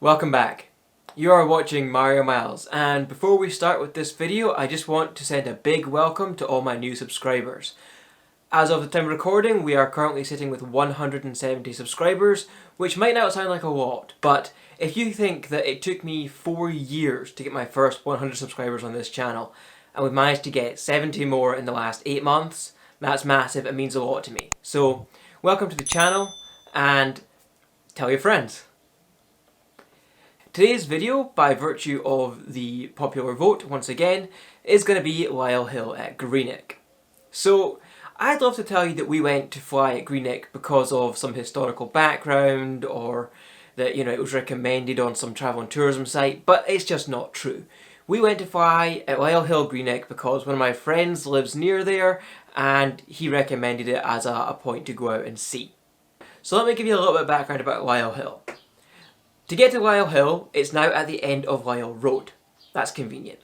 Welcome back. You are watching MyAirMyles, and before we start with this video, I just want to send a big welcome to all my new subscribers. As of the time of recording, we are currently sitting with 170 subscribers, which might not sound like a lot, but if you think that it took me 4 years to get my first 100 subscribers on this channel, and we've managed to get 70 more in the last 8 months, that's massive. It means a lot to me. So, welcome to the channel, and tell your friends. Today's video, by virtue of the popular vote once again, is going to be Lyle Hill at Greenock. So, I'd love to tell you that we went to fly at Greenock because of some historical background, or that, it was recommended on some travel and tourism site, but it's just not true. We went to fly at Lyle Hill, Greenock because one of my friends lives near there, and he recommended it as a point to go out and see. So let me give you a little bit of background about Lyle Hill. To get to Lyle Hill, it's now at the end of Lyle Road. That's convenient.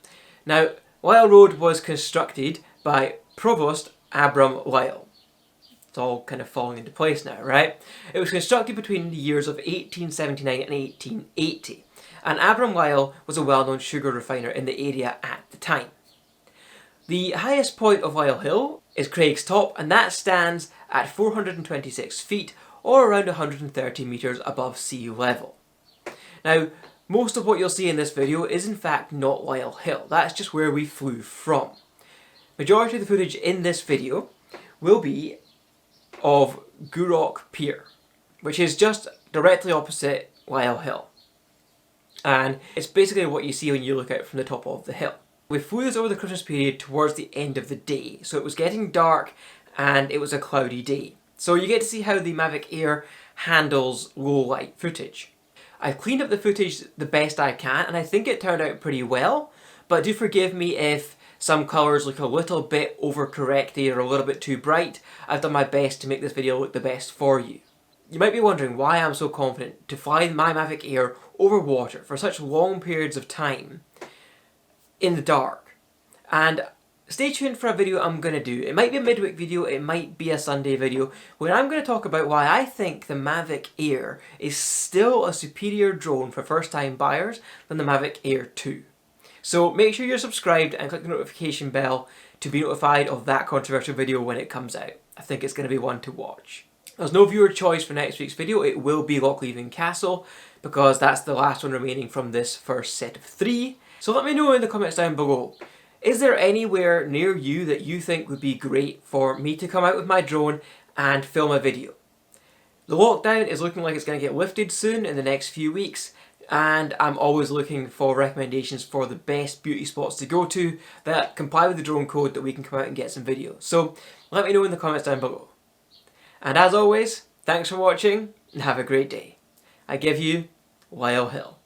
Now, Lyle Road was constructed by Provost Abram Lyle. It's all kind of falling into place now, right? It was constructed between the years of 1879 and 1880, and Abram Lyle was a well-known sugar refiner in the area at the time. The highest point of Lyle Hill is Craig's Top, and that stands at 426 feet, or around 130 metres above sea level. Now, most of what you'll see in this video is in fact not Lyle Hill. That's just where we flew from. Majority of the footage in this video will be of Greenock Pier, which is just directly opposite Lyle Hill. And it's basically what you see when you look out from the top of the hill. We flew this over the Christmas period towards the end of the day, so it was getting dark and it was a cloudy day. So you get to see how the Mavic Air handles low light footage. I've cleaned up the footage the best I can, and I think it turned out pretty well, but do forgive me if some colours look a little bit overcorrected or a little bit too bright. I've done my best to make this video look the best for you. You might be wondering why I'm so confident to fly my Mavic Air over water for such long periods of time in the dark. And stay tuned for a video I'm going to do. It might be a midweek video, it might be a Sunday video, where I'm going to talk about why I think the Mavic Air is still a superior drone for first time buyers than the Mavic Air 2. So make sure you're subscribed and click the notification bell to be notified of that controversial video when it comes out. I think it's going to be one to watch. There's no viewer choice for next week's video. It will be Lochleven Castle, because that's the last one remaining from this first set of 3. So let me know in the comments down below. Is there anywhere near you that you think would be great for me to come out with my drone and film a video? The lockdown is looking like it's going to get lifted soon in the next few weeks, and I'm always looking for recommendations for the best beauty spots to go to that comply with the drone code that we can come out and get some videos. So let me know in the comments down below. And as always, thanks for watching and have a great day. I give you Lyle Hill.